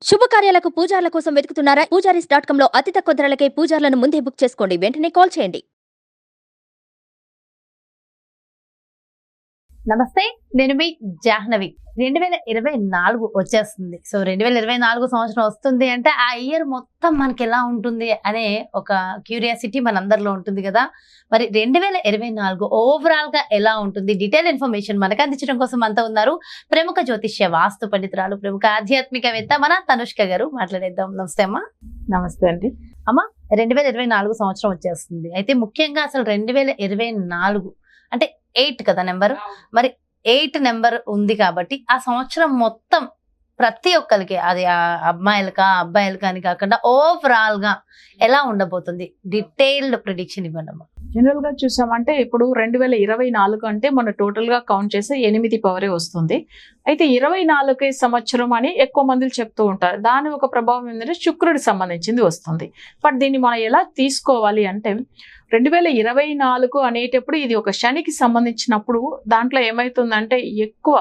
శుభకార్యాలకు పూజార్ల కోసం వెతుకుతున్నారా? పూజారీస్.com లో అతి తక్కువ ధరలకే పూజార్లను ముందే బుక్ చేసుకోండి. వెంటనే కాల్ చేయండి. నమస్తే, నేను మీ జాహ్నవి. 2024 వచ్చేస్తుంది. సో 2024 సంవత్సరం వస్తుంది అంటే ఆ ఇయర్ మొత్తం మనకి ఎలా ఉంటుంది అనే ఒక క్యూరియాసిటీ మనందరిలో ఉంటుంది కదా. మరి 2024 ఓవరాల్ గా ఎలా ఉంటుంది, డీటెయిల్ ఇన్ఫర్మేషన్ మనకు అందించడం కోసం అంతా ఉన్నారు ప్రముఖ జ్యోతిష్య వాస్తు పండితురాలు, ప్రముఖ ఆధ్యాత్మికవేత్త మన తనుష్క గారు. మాట్లాడేద్దాం. నమస్తే అమ్మా. నమస్తే అండి. 2024 సంవత్సరం వచ్చేస్తుంది. అయితే ముఖ్యంగా అసలు 2024 అంటే 8 కదా నెంబర్. మరి 8 నెంబర్ ఉంది కాబట్టి ఆ సంవత్సరం మొత్తం ప్రతి ఒక్కరికి, అది అమ్మాయిలకా అబ్బాయిలకా అని కాకుండా ఓవరాల్ గా ఎలా ఉండబోతుంది, డీటెయిల్డ్ ప్రిడిక్షన్ ఇవ్వండి అమ్మా. జనరల్ గా చూసామంటే ఇప్పుడు 2024 అంటే మన టోటల్ గా కౌంట్ చేస్తే 8 పవరే వస్తుంది. అయితే 24 సంవత్సరం అని ఎక్కువ మంది చెప్తూ ఉంటారు. దాని ఒక ప్రభావం ఏంటంటే శుక్రుడికి సంబంధించింది వస్తుంది. బట్ దీన్ని మనం ఎలా తీసుకోవాలి అంటే 2024 అనేటప్పుడు ఇది ఒక శనికి సంబంధించినప్పుడు దాంట్లో ఏమవుతుందంటే ఎక్కువ,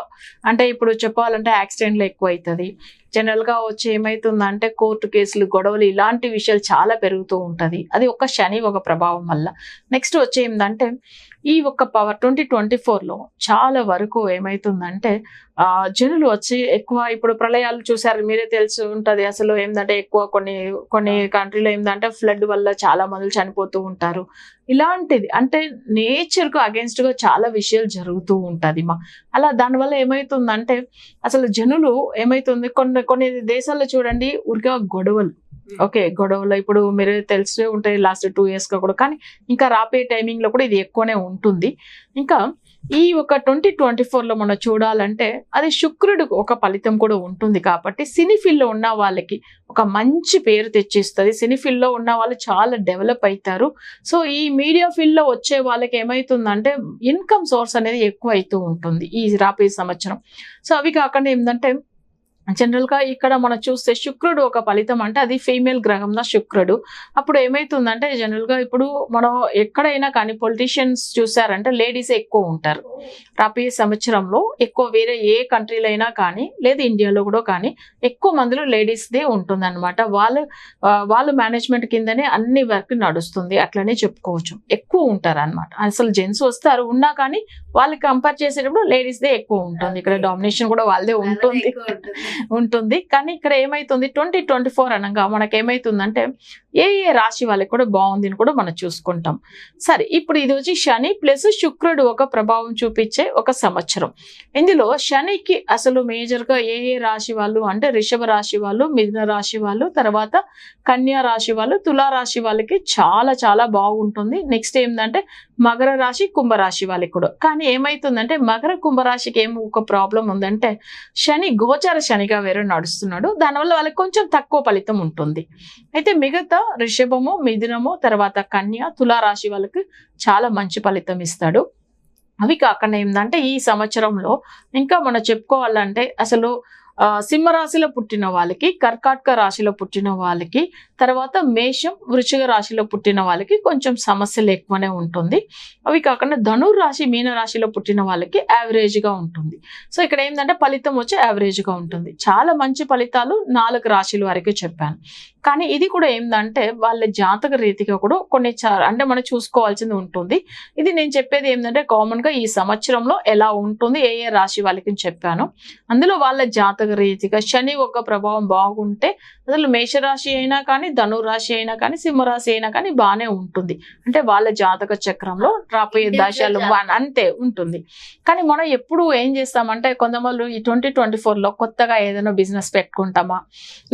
అంటే ఇప్పుడు చెప్పాలంటే యాక్సిడెంట్లు ఎక్కువ అవుతుంది. జనరల్గా వచ్చి ఏమవుతుందంటే కోర్టు కేసులు, గొడవలు, ఇలాంటి విషయాలు చాలా పెరుగుతూ ఉంటుంది. అది ఒక శని ఒక ప్రభావం వల్ల. నెక్స్ట్ వచ్చి ఏంటంటే ఈ ఒక్క పవర్ 2024లో చాలా వరకు ఏమవుతుందంటే జనులు వచ్చి ఎక్కువ, ఇప్పుడు ప్రళయాలు చూసారు మీరే తెలిసి ఉంటుంది. అసలు ఏంటంటే ఎక్కువ కొన్ని కంట్రీలో ఏంటంటే ఫ్లడ్ వల్ల చాలా మంది చనిపోతూ ఉంటారు. ఇలాంటిది అంటే నేచర్కు అగేన్స్ట్గా చాలా విషయాలు జరుగుతూ ఉంటుంది అలా దానివల్ల ఏమవుతుందంటే అసలు జనులు ఏమవుతుంది, కొన్ని దేశాల్లో చూడండి ఊరికే గొడవలు. ఓకే, గొడవలు ఇప్పుడు మీరు తెలిసే ఉంటాయి లాస్ట్ 2 years గా కూడా. కానీ ఇంకా రాబోయే టైమింగ్ లో కూడా ఇది ఎక్కువనే ఉంటుంది. ఇంకా ఈ ఒక 2024లో మనం చూడాలంటే అది శుక్రుడు ఒక ఫలితం కూడా ఉంటుంది కాబట్టి సినీ ఫీల్డ్ లో ఉన్న వాళ్ళకి ఒక మంచి పేరు తెచ్చిస్తుంది. సినీ ఫీల్డ్ లో ఉన్న వాళ్ళు చాలా డెవలప్ అవుతారు. సో ఈ మీడియా ఫీల్డ్ లో వచ్చే వాళ్ళకి ఏమవుతుందంటే ఇన్కమ్ సోర్స్ అనేది ఎక్కువ అవుతూ ఉంటుంది ఈ రాబోయే సంవత్సరం. సో అవి కాకుండా ఏంటంటే జనరల్ గా ఇక్కడ మనం చూస్తే శుక్రుడు ఒక ఫలితం అంటే అది ఫీమేల్ గ్రహం నా శుక్రుడు. అప్పుడు ఏమైతుందంటే జనరల్ గా ఇప్పుడు మనం ఎక్కడైనా కానీ పొలిటీషియన్స్ చూసారంటే లేడీస్ ఎక్కువ ఉంటారు. రాబోయే సంవత్సరంలో ఎక్కువ వేరే ఏ కంట్రీలో అయినా కానీ లేదు ఇండియాలో కూడా కానీ ఎక్కువ మందిలో లేడీస్దే ఉంటుంది అనమాట. వాళ్ళు మేనేజ్మెంట్ కిందనే అన్ని వర్క్ నడుస్తుంది అట్లనే చెప్పుకోవచ్చు. ఎక్కువ ఉంటారు అనమాట. అసలు జెంట్స్ వస్తారు ఉన్నా కానీ వాళ్ళకి కంపేర్ చేసేటప్పుడు లేడీస్దే ఎక్కువ ఉంటుంది. ఇక్కడ డామినేషన్ కూడా వాళ్ళదే ఉంటుంది. కానీ ఇక్కడ ఏమైతుంది 2024 అనగా మనకి ఏమైతుందంటే ఏ రాశి వాళ్ళకి కూడా బాగుంది అని కూడా మనం చూసుకుంటాం. సరే, ఇప్పుడు ఇది వచ్చి శని ప్లస్ శుక్రుడు ఒక ప్రభావం చూపించే ఒక సంవత్సరం. ఇందులో శనికి అసలు మేజర్ గా ఏ రాశి వాళ్ళు అంటే వృషభ రాశి వాళ్ళు, మిథున రాశి వాళ్ళు, తర్వాత కన్యా రాశి వాళ్ళు, తులా రాశి వాళ్ళకి చాలా చాలా బాగుంటుంది. నెక్స్ట్ ఏంటంటే మకర రాశి, కుంభరాశి వాళ్ళకి కూడా. కానీ ఏమైతుందంటే మకర కుంభరాశికి ఏమో ఒక ప్రాబ్లం ఉందంటే శని గోచార శనిగా వేరే నడుస్తున్నాడు. దానివల్ల వాళ్ళకి కొంచెం తక్కువ ఫలితం ఉంటుంది. అయితే మిగతా వృషభము, మిథునము, తర్వాత కన్య, తులా రాశి వాళ్ళకి చాలా మంచి ఫలితం ఇస్తాడు. అవి కాకుండా ఏంటంటే ఈ సంవత్సరంలో ఇంకా మనం చెప్పుకోవాలంటే అసలు సింహరాశిలో పుట్టిన వాళ్ళకి, కర్కాటక రాశిలో పుట్టిన వాళ్ళకి, తర్వాత మేషం, వృశ్చిక రాశిలో పుట్టిన వాళ్ళకి కొంచెం సమస్యలు ఎక్కువనే ఉంటుంది. అవి కాకుండా ధనుర్ రాశి, మీన రాశిలో పుట్టిన వాళ్ళకి యావరేజ్ గా ఉంటుంది. సో ఇక్కడ ఏంటంటే ఫలితం వచ్చి యావరేజ్ గా ఉంటుంది. చాలా మంచి ఫలితాలు 4 రాశుల వరకు చెప్పాను. కానీ ఇది కూడా ఏంటంటే వాళ్ళ జాతక రీతిగా కూడా కొన్ని అంటే మనం చూసుకోవాల్సింది ఉంటుంది. ఇది నేను చెప్పేది ఏంటంటే కామన్ గా ఈ సంవత్సరంలో ఎలా ఉంటుంది ఏ ఏ రాశి వాళ్ళకి చెప్పాను. అందులో వాళ్ళ జాతక రీతిగా శని ఒక ప్రభావం బాగుంటే అసలు మేషరాశి అయినా కానీ, ధనురాశి అయినా కానీ, సింహరాశి అయినా కానీ బాగానే ఉంటుంది. అంటే వాళ్ళ జాతక చక్రంలో రాబోయే దశలు అంతే ఉంటుంది. కానీ మనం ఎప్పుడు ఏం చేస్తామంటే కొంతమంది ఈ 2024లో కొత్తగా ఏదైనా బిజినెస్ పెట్టుకుంటామా,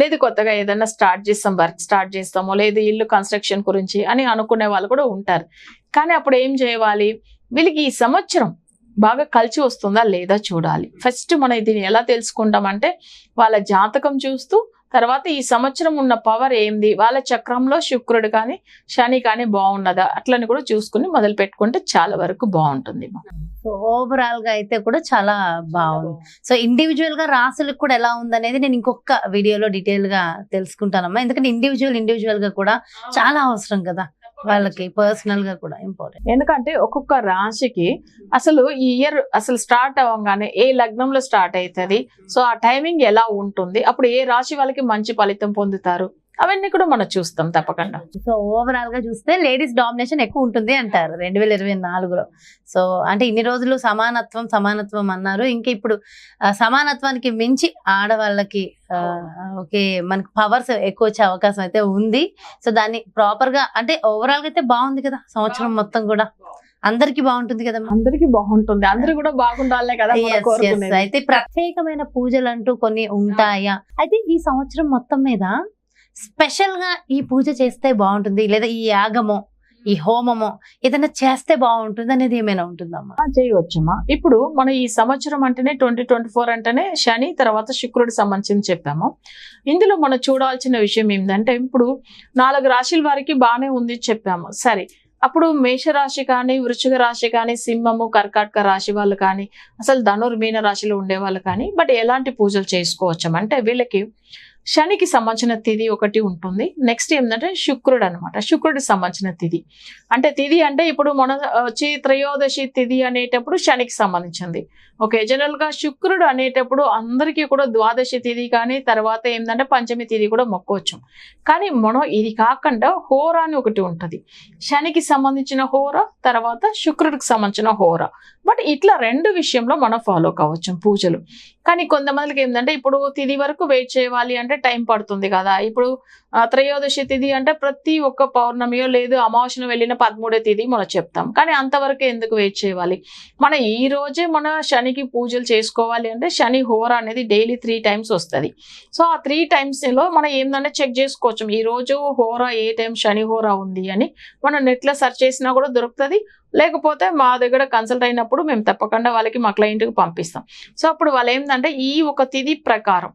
లేదు కొత్తగా ఏదైనా వర్క్ స్టార్ట్ చేస్తామో, లేదు ఇల్లు కన్స్ట్రక్షన్ గురించి అని అనుకునే వాళ్ళు కూడా ఉంటారు. కానీ అప్పుడు ఏం చేయాలి, వీళ్ళకి ఈ సంవత్సరం బాగా కలిసి వస్తుందా లేదా చూడాలి. ఫస్ట్ మనం దీన్ని ఎలా తెలుసుకుంటామంటే వాళ్ళ జాతకం చూస్తూ, తర్వాత ఈ సంవత్సరం ఉన్న పవర్ ఏంది, వాళ్ళ చక్రంలో శుక్రుడు కానీ శని కానీ బాగున్నదా అట్లని కూడా చూసుకుని మొదలు పెట్టుకుంటే చాలా వరకు బాగుంటుంది. సో ఓవరాల్ గా అయితే కూడా చాలా బాగుంది. సో ఇండివిజువల్ గా రాసులకు కూడా ఎలా ఉందనేది నేను ఇంకొక వీడియోలో డీటెయిల్ గా తెలుసుకుంటానమ్మా. ఎందుకంటే ఇండివిజువల్ గా కూడా చాలా అవసరం కదా. వాళ్ళకి పర్సనల్ గా కూడా ఇంపార్టెంట్. ఎందుకంటే ఒక్కొక్క రాశికి అసలు ఈ ఇయర్ అసలు స్టార్ట్ అవ్వగానే ఏ లగ్నంలో స్టార్ట్ అవుతుంది, సో ఆ టైమింగ్ ఎలా ఉంటుంది, అప్పుడు ఏ రాశి వాళ్ళకి మంచి ఫలితం పొందుతారు, అవన్నీ కూడా మనం చూస్తాం తప్పకుండా. సో ఓవరాల్ గా చూస్తే లేడీస్ డామినేషన్ ఎక్కువ ఉంటుంది అంటారు 2024లో. సో అంటే ఇన్ని రోజులు సమానత్వం అన్నారు, ఇంకా ఇప్పుడు సమానత్వానికి మించి ఆడవాళ్ళకి ఓకే మనకి పవర్స్ ఎక్కువ వచ్చే అవకాశం అయితే ఉంది. సో దాన్ని ప్రాపర్ గా అంటే ఓవరాల్ గా అయితే బాగుంది కదా, సంవత్సరం మొత్తం కూడా అందరికి బాగుంటుంది కదా. అందరికి బాగుంటుంది, అందరూ కూడా బాగుండాలే కదా మనం కోరుకునేది. అయితే ప్రత్యేకమైన పూజలు అంటూ కొన్ని ఉంటాయా? అయితే ఈ సంవత్సరం మొత్తం మీద స్పెషల్ గా ఈ పూజ చేస్తే బాగుంటుంది, లేదా ఈ యాగమో ఈ హోమమో ఏదైనా చేస్తే బాగుంటుంది అనేది ఏమైనా ఉంటుందమ్మా? చేయవచ్చమ్మా. ఇప్పుడు మనం ఈ సంవత్సరం అంటేనే 2024 అంటేనే శని తర్వాత శుక్రుడికి సంబంధించి చెప్పాము. ఇందులో మనం చూడాల్సిన విషయం ఏంటంటే ఇప్పుడు 4 రాశుల వారికి బాగానే ఉంది చెప్పాము, సరే. అప్పుడు మేషరాశి కానీ, వృశ్చిక రాశి కానీ, సింహము, కర్కాటక రాశి వాళ్ళు కానీ, అసలు ధనుర్మీన రాశిలో ఉండే వాళ్ళు కానీ, బట్ ఎలాంటి పూజలు చేసుకోవచ్చామంటే వీళ్ళకి శనికి సంబంధించిన తిథి ఒకటి ఉంటుంది. నెక్స్ట్ ఏంటంటే శుక్రుడు అనమాట, శుక్రుడికి సంబంధించిన తిథి. అంటే తిథి అంటే ఇప్పుడు మన వచ్చి త్రయోదశి తిథి అనేటప్పుడు శనికి సంబంధించింది. ఓకే, జనరల్ గా శుక్రుడు అనేటప్పుడు అందరికీ కూడా ద్వాదశి తిథి కానీ తర్వాత ఏంటంటే పంచమి తిథి కూడా మొక్కోవచ్చు. కానీ మనం ఇది కాకుండా హోరా అని ఒకటి ఉంటుంది, శనికి సంబంధించిన హోరా తర్వాత శుక్రుడికి సంబంధించిన హోరా. బట్ ఇట్లా 2 విషయంలో మనం ఫాలో కావచ్చు పూజలు. కానీ కొంతమందికి ఏంటంటే ఇప్పుడు తిథి వరకు వెయిట్ చేయాలి అంటే టైం పడుతుంది కదా. ఇప్పుడు త్రయోదశి తిథి అంటే ప్రతి ఒక్క పౌర్ణమియో లేదు అమావాస్యను వెళ్ళిన 13వ తిథి మనం చెప్తాం. కానీ అంతవరకు ఎందుకు వెయిట్ చేయాలి? మన ఈ రోజే మన శనికి పూజలు చేసుకోవాలి అంటే శని హోరా అనేది డైలీ 3 times వస్తుంది. సో ఆ 3 times లో మనం ఏంటంటే చెక్ చేసుకోవచ్చు, ఈ రోజు హోరా ఏ టైం శని హోరా ఉంది అని మనం నెట్లో సెర్చ్ చేసినా కూడా దొరుకుతుంది. లేకపోతే మా దగ్గర కన్సల్ట్ అయినప్పుడు మేము తప్పకుండా వాళ్ళకి మా క్లయింట్కి పంపిస్తాం. సో అప్పుడు వాళ్ళు ఏంటంటే ఈ ఒక తిథి ప్రకారం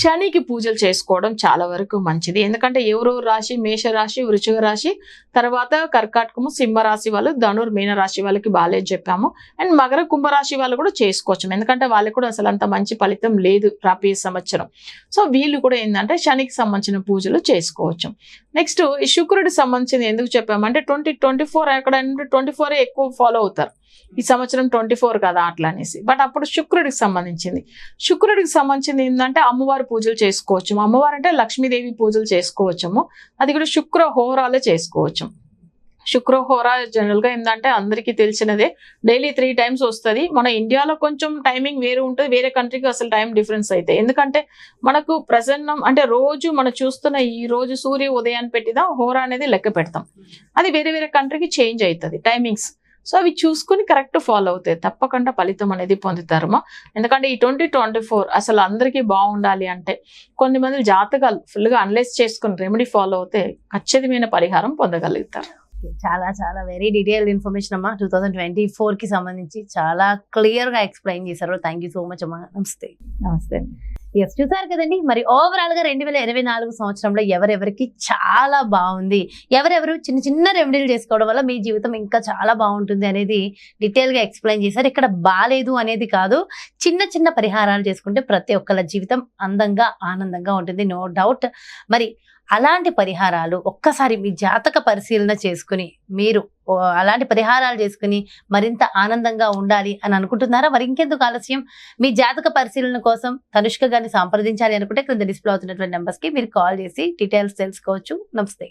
శనికి పూజలు చేసుకోవడం చాలా వరకు మంచిది. ఎందుకంటే ఎవరో రాశి మేషరాశి, వృశ్చిక రాశి, తర్వాత కర్కాటకము, సింహరాశి వాళ్ళు, ధనుర్మీన రాశి వాళ్ళకి బాగాలేదు చెప్పాము. అండ్ మకర కుంభరాశి వాళ్ళు కూడా చేసుకోవచ్చు, ఎందుకంటే వాళ్ళకి కూడా అసలు అంత మంచి ఫలితం లేదు రాబోయే సంవత్సరం. సో వీళ్ళు కూడా ఏంటంటే శనికి సంబంధించిన పూజలు చేసుకోవచ్చు. నెక్స్ట్ ఈ శుక్రుడికి సంబంధించింది ఎందుకు చెప్పామంటే 2024 అక్కడ 24 ఎక్కువ ఫాలో అవుతారు. ఈ సంవత్సరం 24 కదా అట్లా అనేసి. బట్ అప్పుడు శుక్రుడికి సంబంధించింది ఏంటంటే అమ్మవారి పూజలు చేసుకోవచ్చు. అమ్మవారు అంటే లక్ష్మీదేవి పూజలు చేసుకోవచ్చము. అది కూడా శుక్ర హోరాలే చేసుకోవచ్చు. శుక్ర హోరా జనరల్ గా ఏంటంటే అందరికీ తెలిసినదే, డైలీ 3 times వస్తుంది. మన ఇండియాలో కొంచెం టైమింగ్ వేరే ఉంటుంది, వేరే కంట్రీకి అసలు టైం డిఫరెన్స్ అయితే. ఎందుకంటే మనకు ప్రసన్నం అంటే రోజు మనం చూస్తున్న ఈ రోజు సూర్య ఉదయాన్ని పెట్టిదా హోరా అనేది లెక్క పెడతాం. అది వేరే వేరే కంట్రీకి చేంజ్ అవుతుంది టైమింగ్స్. సో అవి చూసుకుని కరెక్ట్ ఫాలో అవుతాయి, తప్పకుండా ఫలితం అనేది పొందుతారమ్మా. ఎందుకంటే ఈ 2024 అసలు అందరికీ బాగుండాలి అంటే కొన్ని మంది జాతకాలు ఫుల్గా అనలైజ్ చేసుకుని రెమెడీ ఫాలో అవుతే ఖచ్చితమైన పరిహారం పొందగలుగుతారు. చాలా చాలా వెరీ డీటెయిల్డ్ ఇన్ఫర్మేషన్ అమ్మా 2024 కి సంబంధించి చాలా క్లియర్ గా ఎక్స్ప్లెయిన్ చేశారు. థ్యాంక్ యూ సో మచ్ అమ్మా. నమస్తే. నమస్తే. ఎస్, చూసారు కదండి. మరి ఓవరాల్ గా 2024 సంవత్సరంలో ఎవరెవరికి చాలా బాగుంది, ఎవరెవరు చిన్న చిన్న రెమెడీలు చేసుకోవడం వల్ల మీ జీవితం ఇంకా చాలా బాగుంటుంది అనేది డీటెయిల్ గా ఎక్స్ప్లెయిన్ చేశారు. ఇక్కడ బాలేదు అనేది కాదు, చిన్న చిన్న పరిహారాలు చేసుకుంటే ప్రతి ఒక్కళ్ళ జీవితం అందంగా ఆనందంగా ఉంటుంది, నో డౌట్. మరి అలాంటి పరిహారాలు ఒక్కసారి మీ జాతక పరిశీలన చేసుకుని మీరు అలాంటి పరిహారాలు చేసుకుని మరింత ఆనందంగా ఉండాలి అని అనుకుంటున్నారా? మరి ఇంకెందుకు ఆలస్యం, మీ జాతక పరిశీలన కోసం తనుష్క గారిని సంప్రదించాలి అనుకుంటే క్రింద డిస్ప్లే అవుతున్నటువంటి నెంబర్స్ కి మీరు కాల్ చేసి డీటెయిల్స్ తెలుసుకోవచ్చు. నమస్తే.